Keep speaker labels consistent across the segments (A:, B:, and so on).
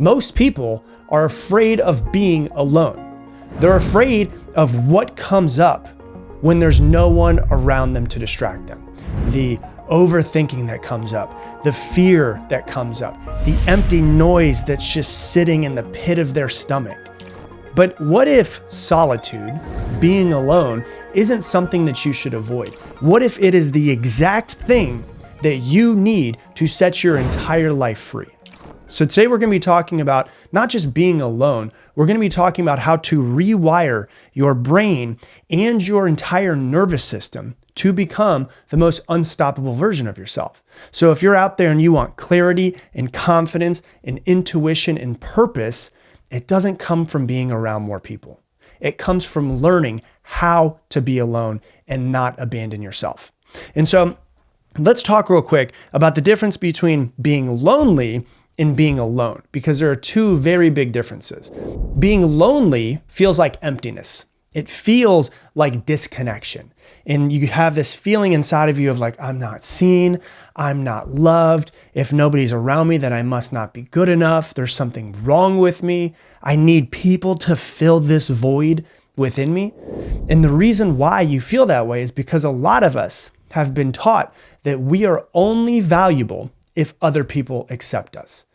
A: Most people are afraid of being alone. They're afraid of what comes up when there's no one around them to distract them. The overthinking that comes up, the fear that comes up, the empty noise that's just sitting in the pit of their stomach. But what if solitude, being alone, isn't something that you should avoid? What if it is the exact thing that you need to set your entire life free? So today we're going to be talking about not just being alone, we're going to be talking about how to rewire your brain and your entire nervous system to become the most unstoppable version of yourself. So if you're out there and you want clarity and confidence and intuition and purpose, it doesn't come from being around more people. It comes from learning how to be alone and not abandon yourself. And so let's talk real quick about the difference between being lonely and being alone, because there are two very big differences. Being lonely feels like emptiness. It feels like disconnection. And you have this feeling inside of you of like, I'm not seen, I'm not loved. If nobody's around me, then I must not be good enough. There's something wrong with me. I need people to fill this void within me. And the reason why you feel that way is because a lot of us have been taught that we are only valuable if other people accept us.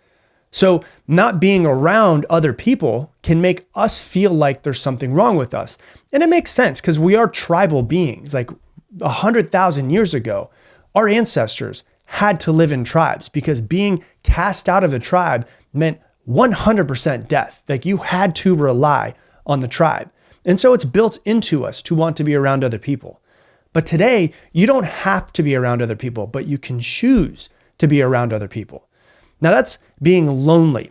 A: So not being around other people can make us feel like there's something wrong with us. And it makes sense because we are tribal beings. Like 100,000 years ago, our ancestors had to live in tribes because being cast out of the tribe meant 100% death. Like you had to rely on the tribe. And so it's built into us to want to be around other people. But today, you don't have to be around other people, but you can choose to be around other people. Now that's being lonely.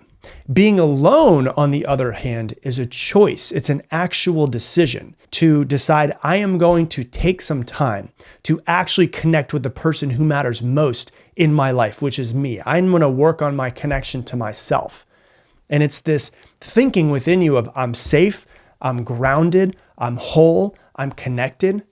A: Being alone, on the other hand, is a choice. It's an actual decision to decide I am going to take some time to actually connect with the person who matters most in my life, which is me. I'm going to work on my connection to myself. And it's this thinking within you of I'm safe, I'm grounded, I'm whole, I'm connected.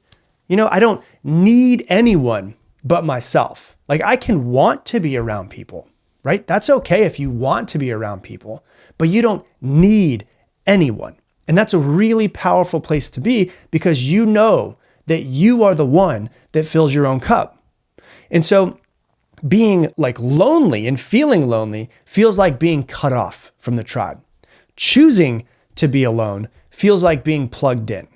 A: You know, I don't need anyone but myself. Like I can want to be around people, right? That's okay if you want to be around people, but you don't need anyone. And that's a really powerful place to be because you know that you are the one that fills your own cup. And so being like lonely and feeling lonely feels like being cut off from the tribe. Choosing to be alone feels like being plugged in,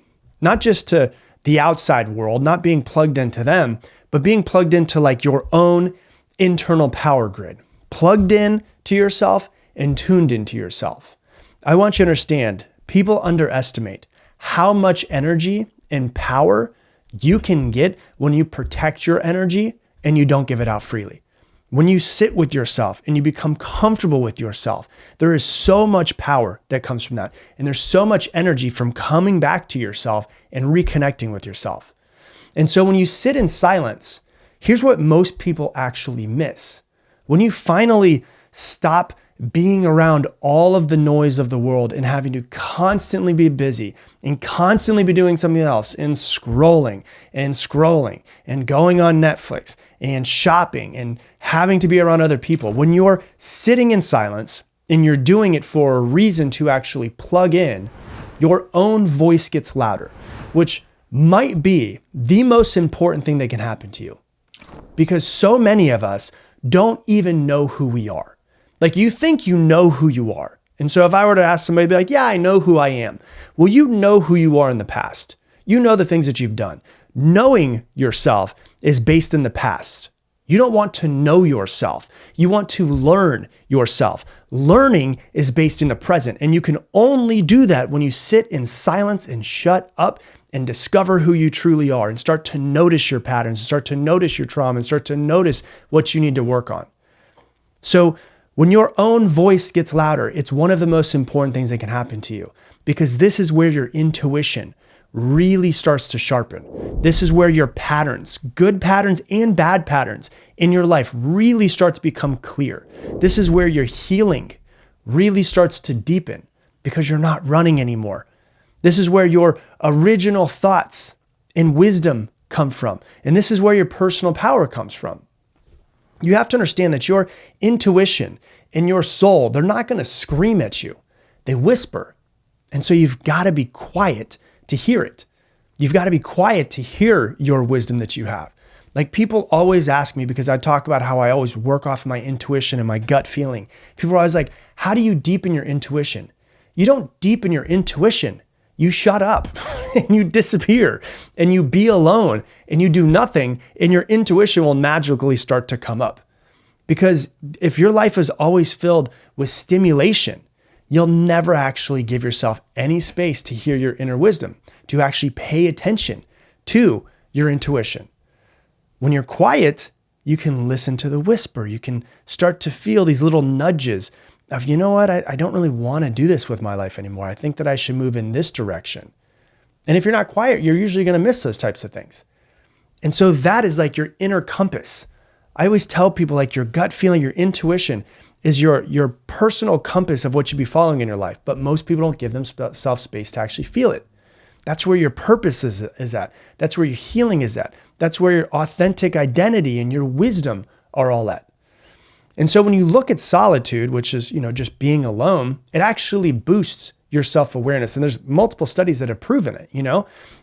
A: not just to the outside world, not being plugged into them, but being plugged into like your own internal power grid, plugged in to yourself and tuned into yourself. I want you to understand, people underestimate how much energy and power you can get when you protect your energy and you don't give it out freely. When you sit with yourself and you become comfortable with yourself, there is so much power that comes from that. And there's so much energy from coming back to yourself and reconnecting with yourself. And so when you sit in silence, here's what most people actually miss. When you finally stop being around all of the noise of the world and having to constantly be busy and constantly be doing something else and scrolling and going on Netflix and shopping and having to be around other people, when you're sitting in silence and you're doing it for a reason to actually plug in, your own voice gets louder, which might be the most important thing that can happen to you. Because so many of us don't even know who we are. Like you think you know who you are. And so if I were to ask somebody, be like, yeah, I know who I am. Well, you know who you are in the past. You know the things that you've done. Knowing yourself is based in the past. You don't want to know yourself. You want to learn yourself. Learning is based in the present. And you can only do that when you sit in silence and shut up and discover who you truly are and start to notice your patterns, and start to notice your trauma, and start to notice what you need to work on. So when your own voice gets louder, it's one of the most important things that can happen to you because this is where your intuition really starts to sharpen. This is where your patterns, good patterns and bad patterns in your life really start to become clear. This is where your healing really starts to deepen because you're not running anymore. This is where your original thoughts and wisdom come from. And this is where your personal power comes from. You have to understand that your intuition and your soul, they're not going to scream at you. They whisper. And so you've got to be quiet to hear it. You've got to be quiet to hear your wisdom that you have. Like people always ask me, because I talk about how I always work off my intuition and my gut feeling. People are always like, how do you deepen your intuition? You don't deepen your intuition. You shut up and you disappear and you be alone and you do nothing, and your intuition will magically start to come up. Because if your life is always filled with stimulation, you'll never actually give yourself any space to hear your inner wisdom, to actually pay attention to your intuition. When you're quiet, you can listen to the whisper. You can start to feel these little nudges of, you know what, I don't really want to do this with my life anymore. I think that I should move in this direction. And if you're not quiet, you're usually going to miss those types of things. And so that is like your inner compass. I always tell people, like, your gut feeling, your intuition is your personal compass of what you be following in your life. But most people don't give themselves space to actually feel it. That's where your purpose is at. That's where your healing is at. That's where your authentic identity and your wisdom are all at. And so when you look at solitude, which is, just being alone, it actually boosts your self-awareness. And there's multiple studies that have proven it,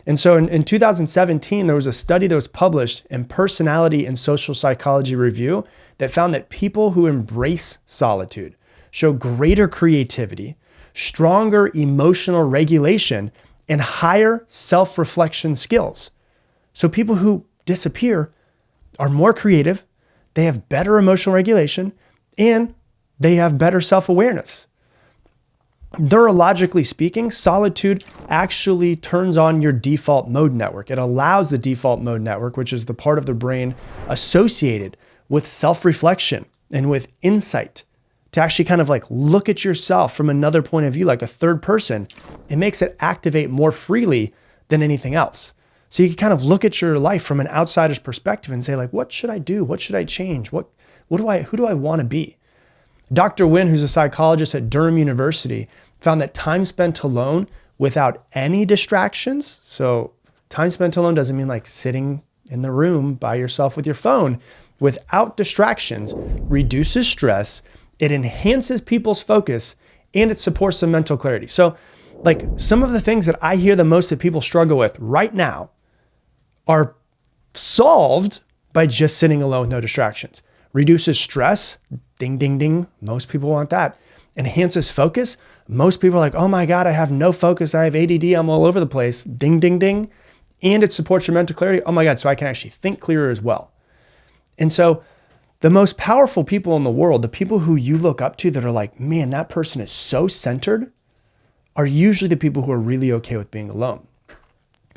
A: And so in 2017, there was a study that was published in Personality and Social Psychology Review that found that people who embrace solitude show greater creativity, stronger emotional regulation, and higher self-reflection skills. So people who disappear are more creative, they have better emotional regulation, and they have better self-awareness. Neurologically speaking, solitude actually turns on your default mode network. It allows the default mode network, which is the part of the brain associated with self-reflection and with insight, to actually kind of like look at yourself from another point of view, like a third person. It makes it activate more freely than anything else. So you can kind of look at your life from an outsider's perspective and say, like, what should I do? What should I change? Who do I want to be? Dr. Wynn, who's a psychologist at Durham University, found that time spent alone without any distractions. So time spent alone doesn't mean like sitting in the room by yourself with your phone. Without distractions, reduces stress, it enhances people's focus, and it supports some mental clarity. So like some of the things that I hear the most that people struggle with right now are solved by just sitting alone with no distractions. Reduces stress, ding, ding, ding. Most people want that. Enhances focus. Most people are like, oh my God, I have no focus. I have ADD. I'm all over the place. Ding, ding, ding. And it supports your mental clarity. Oh my God, so I can actually think clearer as well. And so the most powerful people in the world, the people who you look up to that are like, man, that person is so centered, are usually the people who are really okay with being alone.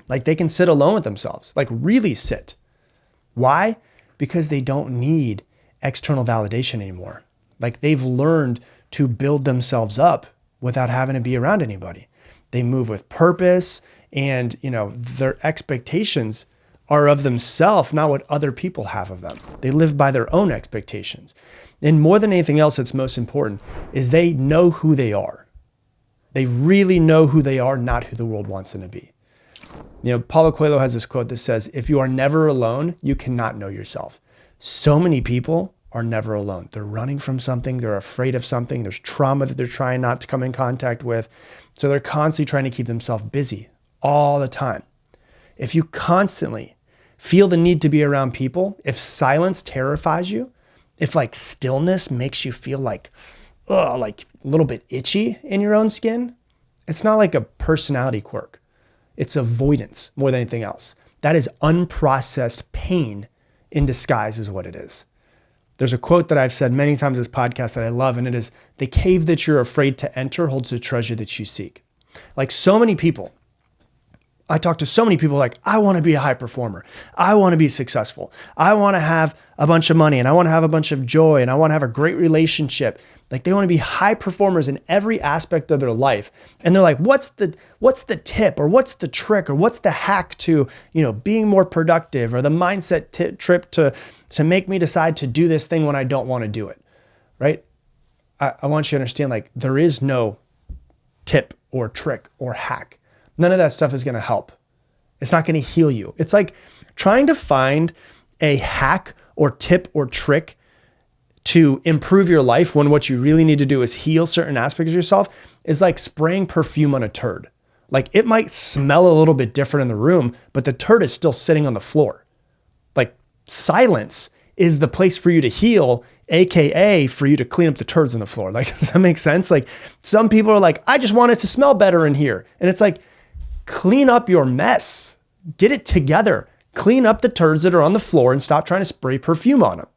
A: Like they can sit alone with themselves, like really sit. Why? Because they don't need external validation anymore. Like they've learned to build themselves up without having to be around anybody. They move with purpose, and their expectations are of themselves, not what other people have of them. They live by their own expectations. And more than anything else, that's most important is they know who they are. They really know who they are, not who the world wants them to be. Paulo Coelho has this quote that says, if you are never alone, you cannot know yourself. So many people are never alone. They're running from something. They're afraid of something. There's trauma that they're trying not to come in contact with. So they're constantly trying to keep themselves busy all the time. If you constantly feel the need to be around people, if silence terrifies you, if like stillness makes you feel like a little bit itchy in your own skin, it's not like a personality quirk. It's avoidance more than anything else. That is unprocessed pain in disguise is what it is. There's a quote that I've said many times in this podcast that I love, and it is, the cave that you're afraid to enter holds the treasure that you seek. Like so many people, I talk to so many people like, I want to be a high performer. I want to be successful. I want to have a bunch of money, and I want to have a bunch of joy, and I want to have a great relationship. Like they want to be high performers in every aspect of their life. And they're like, what's the tip, or what's the trick, or what's the hack to, being more productive, or the mindset trip to make me decide to do this thing when I don't want to do it, right? I want you to understand, like, there is no tip or trick or hack. None of that stuff is going to help. It's not going to heal you. It's like trying to find a hack or tip or trick to improve your life when what you really need to do is heal certain aspects of yourself is like spraying perfume on a turd. Like it might smell a little bit different in the room, but the turd is still sitting on the floor. Like silence is the place for you to heal, AKA for you to clean up the turds on the floor. Like, does that make sense? Like some people are like, I just want it to smell better in here. And it's like, clean up your mess, get it together, clean up the turds that are on the floor and stop trying to spray perfume on them.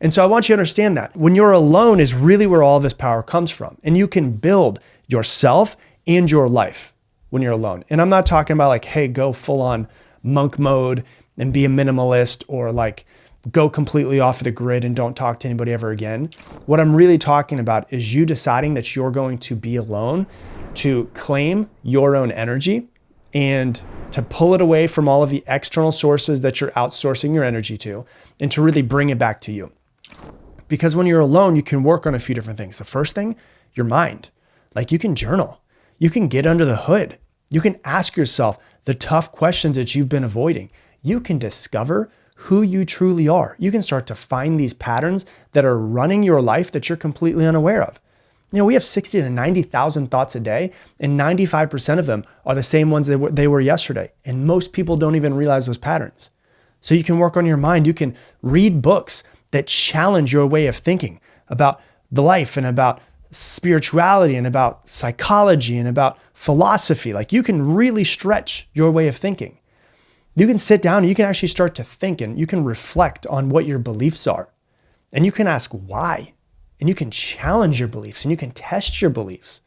A: And so I want you to understand that when you're alone is really where all this power comes from. And you can build yourself and your life when you're alone. And I'm not talking about like, hey, go full on monk mode and be a minimalist or like go completely off of the grid and don't talk to anybody ever again. What I'm really talking about is you deciding that you're going to be alone to claim your own energy and to pull it away from all of the external sources that you're outsourcing your energy to and to really bring it back to you. Because when you're alone, you can work on a few different things. The first thing, your mind. Like you can journal. You can get under the hood. You can ask yourself the tough questions that you've been avoiding. You can discover who you truly are. You can start to find these patterns that are running your life that you're completely unaware of. You know, we have 60 to 90,000 thoughts a day, and 95% of them are the same ones they were yesterday. And most people don't even realize those patterns. So you can work on your mind. You can read books that challenge your way of thinking about the life and about spirituality and about psychology and about philosophy. Like you can really stretch your way of thinking. You can sit down and you can actually start to think and you can reflect on what your beliefs are. And you can ask why. And you can challenge your beliefs and you can test your beliefs.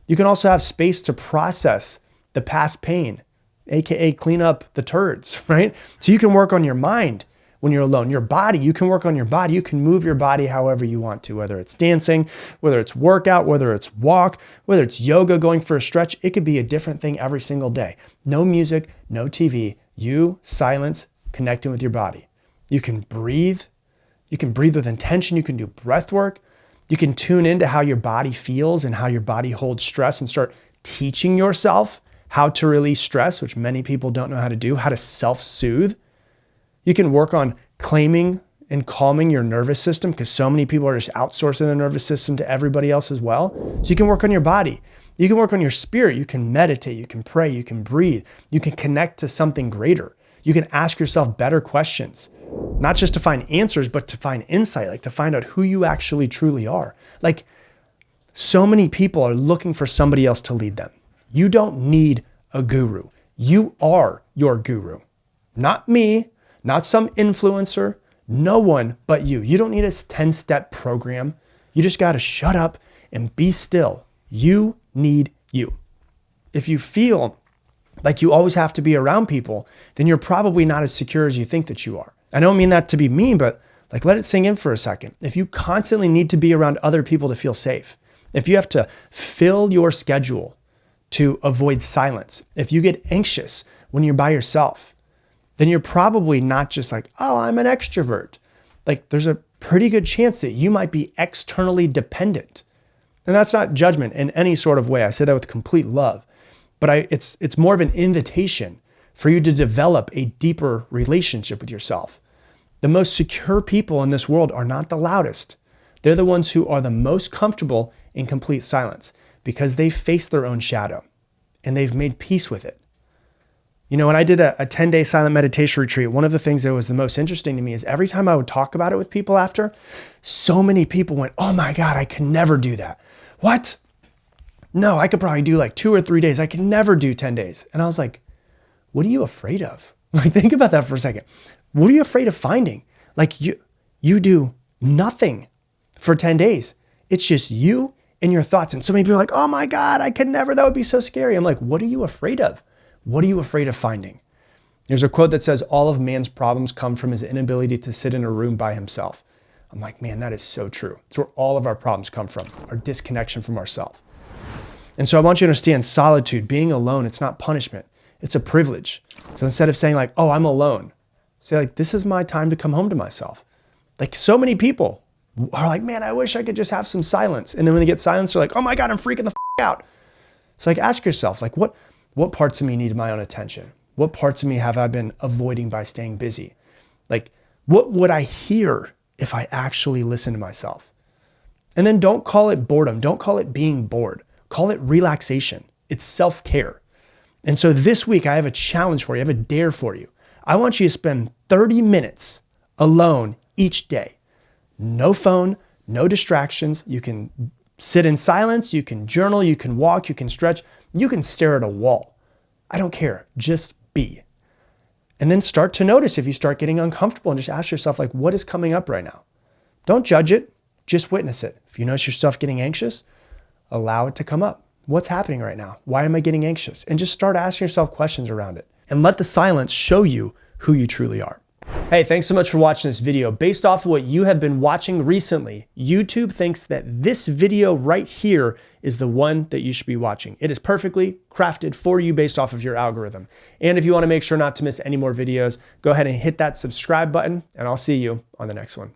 A: You can also have space to process the past pain, AKA clean up the turds, right? So you can work on your mind when you're alone. Your body, you can work on your body. You can move your body however you want to, whether it's dancing, whether it's workout, whether it's walk, whether it's yoga, going for a stretch. It could be a different thing every single day. No music, no TV, you, silence, connecting with your body. You can breathe. You can breathe with intention. You can do breath work. You can tune into how your body feels and how your body holds stress and start teaching yourself how to release stress, which many people don't know how to do, how to self-soothe. You can work on claiming and calming your nervous system because so many people are just outsourcing their nervous system to everybody else as well. So you can work on your body. You can work on your spirit. You can meditate. You can pray. You can breathe. You can connect to something greater. You can ask yourself better questions, not just to find answers, but to find insight, like to find out who you actually truly are. Like so many people are looking for somebody else to lead them. You don't need a guru. You are your guru. Not me, not some influencer, no one but you. You don't need a 10-step program. You just got to shut up and be still. You need you. If you feel like you always have to be around people, then you're probably not as secure as you think that you are. I don't mean that to be mean, but like let it sink in for a second. If you constantly need to be around other people to feel safe, if you have to fill your schedule to avoid silence, if you get anxious when you're by yourself, then you're probably not just like, oh, I'm an extrovert. Like there's a pretty good chance that you might be externally dependent. And that's not judgment in any sort of way. I say that with complete love, but it's more of an invitation for you to develop a deeper relationship with yourself. The most secure people in this world are not the loudest. They're the ones who are the most comfortable in complete silence because they face their own shadow and they've made peace with it. You know, when I did a 10-day silent meditation retreat, one of the things that was the most interesting to me is every time I would talk about it with people after, so many people went, oh my God, I could never do that. What? No, I could probably do like 2 or 3 days. I could never do 10 days. And I was like, what are you afraid of? Like, think about that for a second. What are you afraid of finding? Like you do nothing for 10 days. It's just you and your thoughts. And so many people are like, oh my God, I could never, that would be so scary. I'm like, what are you afraid of? What are you afraid of finding? There's a quote that says, all of man's problems come from his inability to sit in a room by himself. I'm like, man, that is so true. It's where all of our problems come from, our disconnection from ourselves. And so I want you to understand solitude, being alone, it's not punishment. It's a privilege. So instead of saying like, oh, I'm alone, say like, this is my time to come home to myself. Like so many people are like, man, I wish I could just have some silence. And then when they get silence, they're like, oh my God, I'm freaking the out. So like, ask yourself, like what parts of me need my own attention? What parts of me have I been avoiding by staying busy? Like, what would I hear if I actually listen to myself? And then don't call it boredom. Don't call it being bored. Call it relaxation. It's self-care. And so this week I have a challenge for you. I have a dare for you. I want you to spend 30 minutes alone each day. No phone, no distractions. You can sit in silence. You can journal. You can walk. You can stretch. You can stare at a wall. I don't care. Just be. And then start to notice if you start getting uncomfortable and just ask yourself, like, what is coming up right now? Don't judge it. Just witness it. If you notice yourself getting anxious, allow it to come up. What's happening right now? Why am I getting anxious? And just start asking yourself questions around it. And let the silence show you who you truly are. Hey, thanks so much for watching this video. Based off of what you have been watching recently, YouTube thinks that this video right here is the one that you should be watching. It is perfectly crafted for you based off of your algorithm. And if you want to make sure not to miss any more videos, go ahead and hit that subscribe button, and I'll see you on the next one.